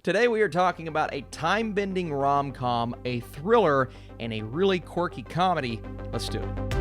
Today we are talking about a time-bending rom-com, a thriller, and a really quirky comedy. Let's do it.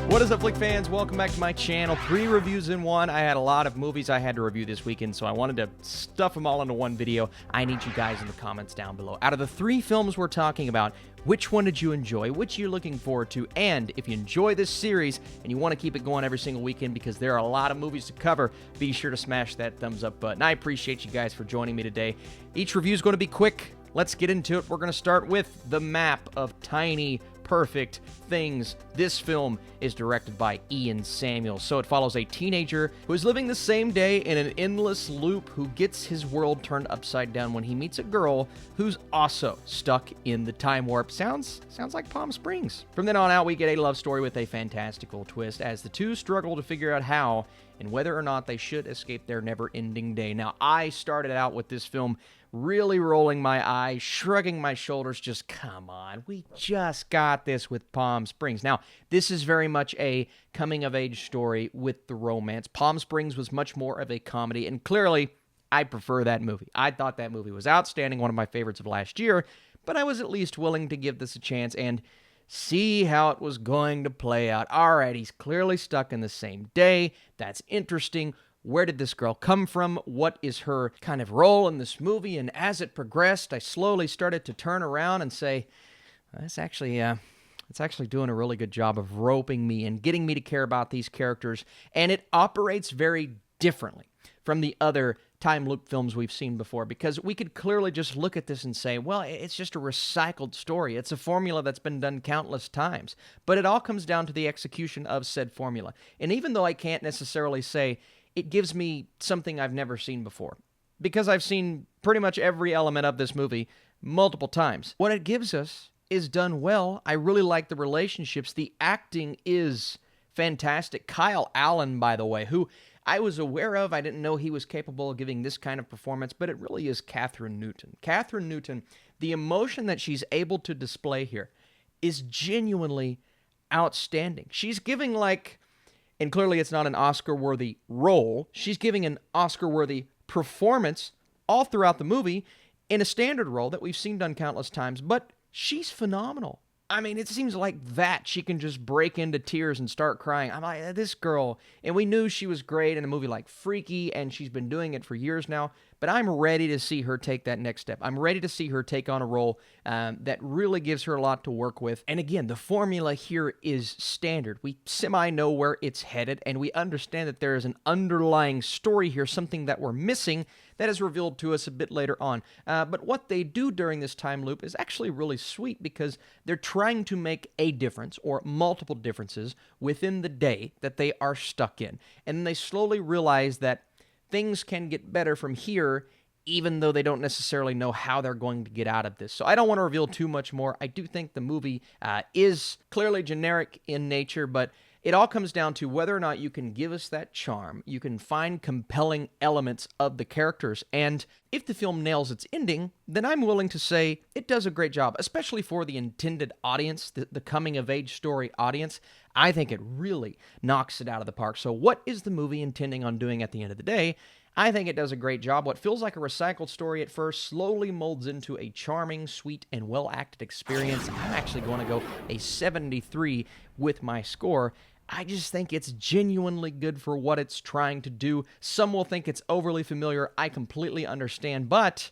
What is up, Flick fans? Welcome back to my channel. 3 reviews in one. I had a lot of movies I had to review this weekend, so I wanted to stuff them all into one video. I need you guys in the comments down below. Out of the 3 films we're talking about, which one did you enjoy? Which are you looking forward to? And if you enjoy this series and you want to keep it going every single weekend because there are a lot of movies to cover, be sure to smash that thumbs up button. I appreciate you guys for joining me today. Each review is going to be quick. Let's get into it. We're going to start with The Map of Tiny Perfect Things. This film is directed by Ian Samuels. So it follows a teenager who is living the same day in an endless loop who gets his world turned upside down when he meets a girl who's also stuck in the time warp. Sounds like Palm Springs. From then on out, we get a love story with a fantastical twist as the two struggle to figure out how and whether or not they should escape their never-ending day. Now, I started out with this film really rolling my eyes, shrugging my shoulders, just come on, we just got this with Palm Springs. Now, this is very much a coming-of-age story with the romance. Palm Springs was much more of a comedy, and clearly, I prefer that movie. I thought that movie was outstanding, one of my favorites of last year, but I was at least willing to give this a chance and see how it was going to play out. All right, he's clearly stuck in the same day. That's interesting. Where did this girl come from? What is her kind of role in this movie? And as it progressed, I slowly started to turn around and say, it's actually doing a really good job of roping me and getting me to care about these characters. And it operates very differently from the other time loop films we've seen before, because we could clearly just look at this and say, well, it's just a recycled story. It's a formula that's been done countless times. But it all comes down to the execution of said formula. And even though I can't necessarily say it gives me something I've never seen before, because I've seen pretty much every element of this movie multiple times, what it gives us is done well. I really like the relationships. The acting is fantastic. Kyle Allen, by the way, who I was aware of. I didn't know he was capable of giving this kind of performance, but it really is Catherine Newton. Catherine Newton, the emotion that she's able to display here is genuinely outstanding. She's giving and clearly it's not an Oscar-worthy role, she's giving an Oscar-worthy performance all throughout the movie in a standard role that we've seen done countless times, but she's phenomenal. I mean, it seems like that she can just break into tears and start crying. I'm like, this girl, and we knew she was great in a movie like Freaky, and she's been doing it for years now, but I'm ready to see her take that next step. I'm ready to see her take on a role that really gives her a lot to work with. And again, the formula here is standard. We semi-know where it's headed, and we understand that there is an underlying story here, something that we're missing that is revealed to us a bit later on. But what they do during this time loop is actually really sweet because they're trying to make a difference or multiple differences within the day that they are stuck in. And they slowly realize that things can get better from here, even though they don't necessarily know how they're going to get out of this. So I don't want to reveal too much more. I do think the movie is clearly generic in nature, but it all comes down to whether or not you can give us that charm. You can find compelling elements of the characters. And if the film nails its ending, then I'm willing to say it does a great job, especially for the intended audience, the coming-of-age story audience. I think it really knocks it out of the park. So what is the movie intending on doing at the end of the day? I think it does a great job. What feels like a recycled story at first slowly molds into a charming, sweet, and well-acted experience. I'm actually going to go a 73 with my score. I just think it's genuinely good for what it's trying to do. Some will think it's overly familiar. I completely understand, but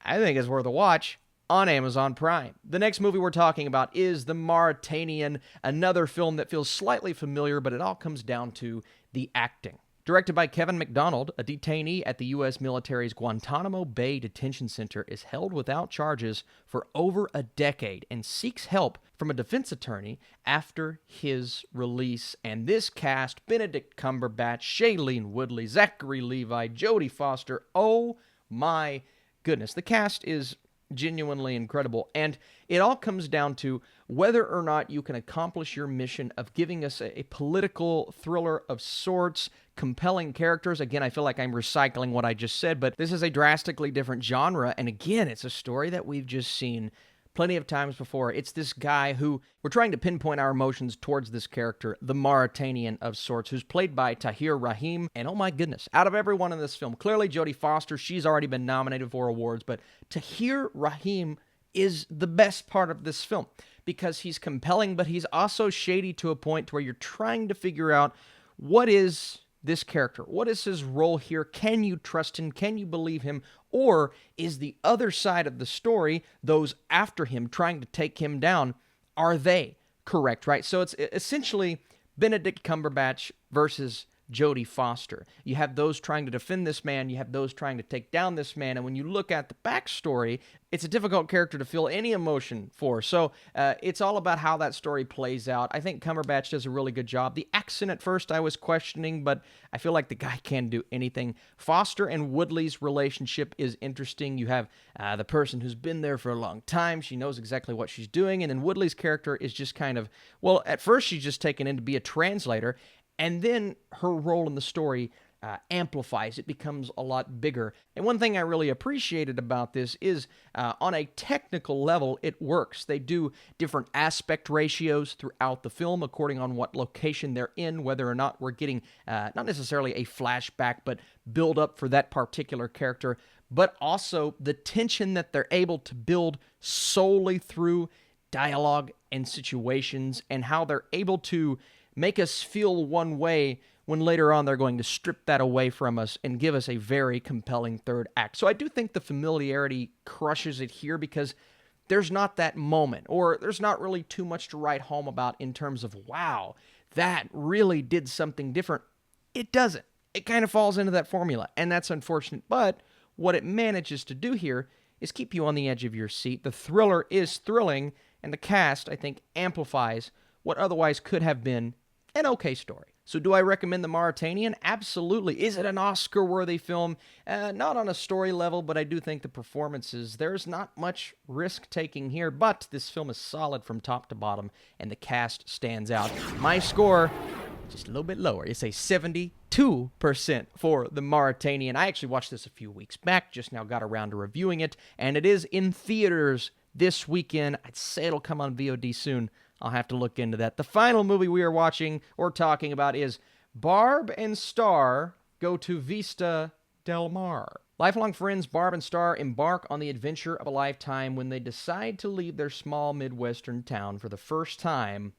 I think it's worth a watch on Amazon Prime. The next movie we're talking about is The Mauritanian, another film that feels slightly familiar, but it all comes down to the acting. Directed by Kevin McDonald, a detainee at the U.S. military's Guantanamo Bay Detention Center is held without charges for over a decade and seeks help from a defense attorney after his release. And this cast, Benedict Cumberbatch, Shailene Woodley, Zachary Levi, Jodie Foster, oh my goodness. The cast is genuinely incredible, and it all comes down to whether or not you can accomplish your mission of giving us a political thriller of sorts, compelling characters. Again, I feel like I'm recycling what I just said, but this is a drastically different genre, and again, it's a story that we've just seen plenty of times before. It's this guy who we're trying to pinpoint our emotions towards this character, the Mauritanian of sorts, who's played by Tahir Rahim. And oh my goodness, out of everyone in this film, clearly Jodie Foster, she's already been nominated for awards, but Tahir Rahim is the best part of this film because he's compelling, but he's also shady to a point to where you're trying to figure out what is this character? What is his role here? Can you trust him? Can you believe him? Or is the other side of the story, those after him trying to take him down, are they correct, right? So it's essentially Benedict Cumberbatch versus Jodie Foster. You have those trying to defend this man, you have those trying to take down this man, and when you look at the backstory, it's a difficult character to feel any emotion for. So it's all about how that story plays out. I think Cumberbatch does a really good job. The accent at first I was questioning, but I feel like the guy can do anything. Foster and Woodley's relationship is interesting. You have the person who's been there for a long time. She knows exactly what she's doing, and then Woodley's character is just kind of, well, at first she's just taken in to be a translator, and then her role in the story amplifies. It becomes a lot bigger. And one thing I really appreciated about this is on a technical level, it works. They do different aspect ratios throughout the film according on what location they're in, whether or not we're getting not necessarily a flashback, but build up for that particular character, but also the tension that they're able to build solely through dialogue and situations and how they're able to make us feel one way when later on they're going to strip that away from us and give us a very compelling third act. So I do think the familiarity crushes it here because there's not that moment, or there's not really too much to write home about in terms of, wow, that really did something different. It doesn't. It kind of falls into that formula, and that's unfortunate. But what it manages to do here is keep you on the edge of your seat. The thriller is thrilling, and the cast, I think, amplifies what otherwise could have been an okay story. So do I recommend The Mauritanian? Absolutely. Is it an Oscar-worthy film? Not on a story level, but I do think the performances, there's not much risk-taking here, but this film is solid from top to bottom, and the cast stands out. My score, just a little bit lower. It's a 72% for The Mauritanian. I actually watched this a few weeks back, just now got around to reviewing it, and it is in theaters this weekend. I'd say it'll come on VOD soon. I'll have to look into that. The final movie we are watching or talking about is Barb and Star Go to Vista Del Mar. Lifelong friends Barb and Star embark on the adventure of a lifetime when they decide to leave their small Midwestern town for the first time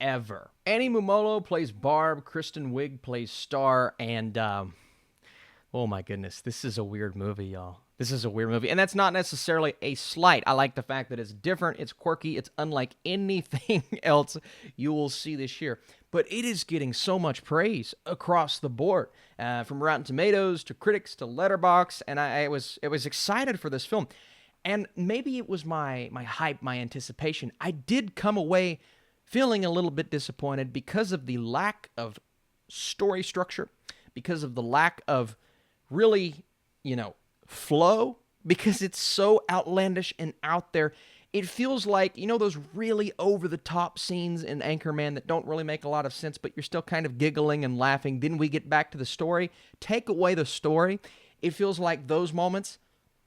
ever. Annie Mumolo plays Barb, Kristen Wiig plays Star, and oh my goodness, this is a weird movie, y'all. This is a weird movie, and that's not necessarily a slight. I like the fact that it's different, it's quirky, it's unlike anything else you will see this year. But it is getting so much praise across the board, from Rotten Tomatoes to critics to Letterboxd, and I was excited for this film. And maybe it was my hype, my anticipation. I did come away feeling a little bit disappointed because of the lack of story structure, because of the lack of really, flow, because it's so outlandish and out there. It feels like, those really over-the-top scenes in Anchorman that don't really make a lot of sense, but you're still kind of giggling and laughing. Then we get back to the story. Take away the story, it feels like those moments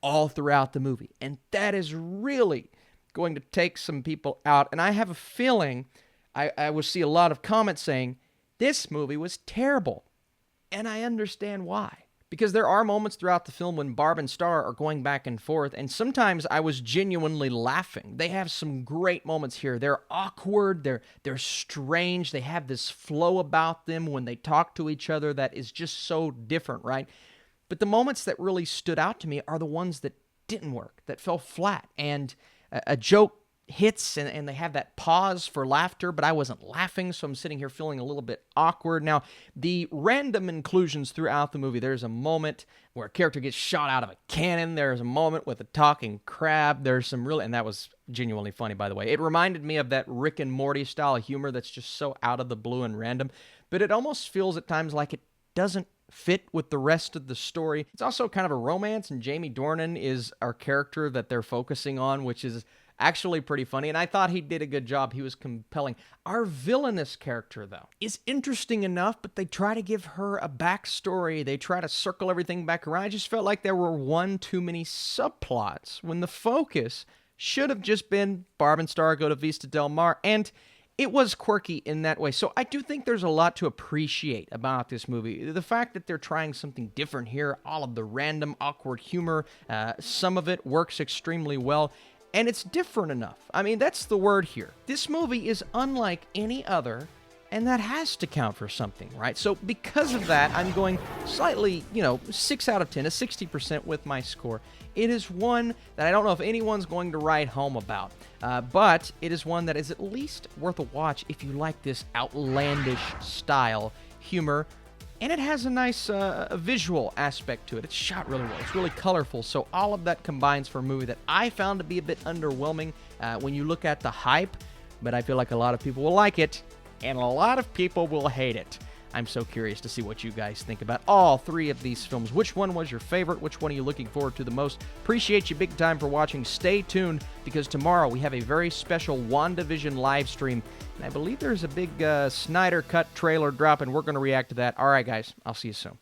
all throughout the movie. And that is really going to take some people out. And I have a feeling I will see a lot of comments saying, this movie was terrible. And I understand why. Because there are moments throughout the film when Barb and Star are going back and forth, and sometimes I was genuinely laughing. They have some great moments here. They're awkward, they're strange, they have this flow about them when they talk to each other that is just so different, right? But the moments that really stood out to me are the ones that didn't work, that fell flat, and a joke hits and they have that pause for laughter, but I wasn't laughing, so I'm sitting here feeling a little bit awkward. Now, the random inclusions throughout the movie, there's a moment where a character gets shot out of a cannon, there's a moment with a talking crab, there's some really, and that was genuinely funny, by the way. It reminded me of that Rick and Morty style of humor that's just so out of the blue and random, but it almost feels at times like it doesn't fit with the rest of the story. It's also kind of a romance, and Jamie Dornan is our character that they're focusing on, which is actually pretty funny, and I thought he did a good job. He was compelling. Our villainous character, though, is interesting enough, but they try to give her a backstory. They try to circle everything back around. I just felt like there were one too many subplots when the focus should have just been Barb and Star Go to Vista Del Mar, and it was quirky in that way. So I do think there's a lot to appreciate about this movie. The fact that they're trying something different here, all of the random, awkward humor, some of it works extremely well, and it's different enough. I mean, that's the word here. This movie is unlike any other, and that has to count for something, right? So because of that, I'm going slightly, 6 out of 10, a 60% with my score. It is one that I don't know if anyone's going to write home about, but it is one that is at least worth a watch if you like this outlandish style humor. And it has a nice visual aspect to it. It's shot really well. It's really colorful. So all of that combines for a movie that I found to be a bit underwhelming when you look at the hype, but I feel like a lot of people will like it, and a lot of people will hate it. I'm so curious to see what you guys think about all three of these films. Which one was your favorite? Which one are you looking forward to the most? Appreciate you big time for watching. Stay tuned, because tomorrow we have a very special WandaVision live stream. And I believe there's a big Snyder Cut trailer drop, and we're going to react to that. All right, guys. I'll see you soon.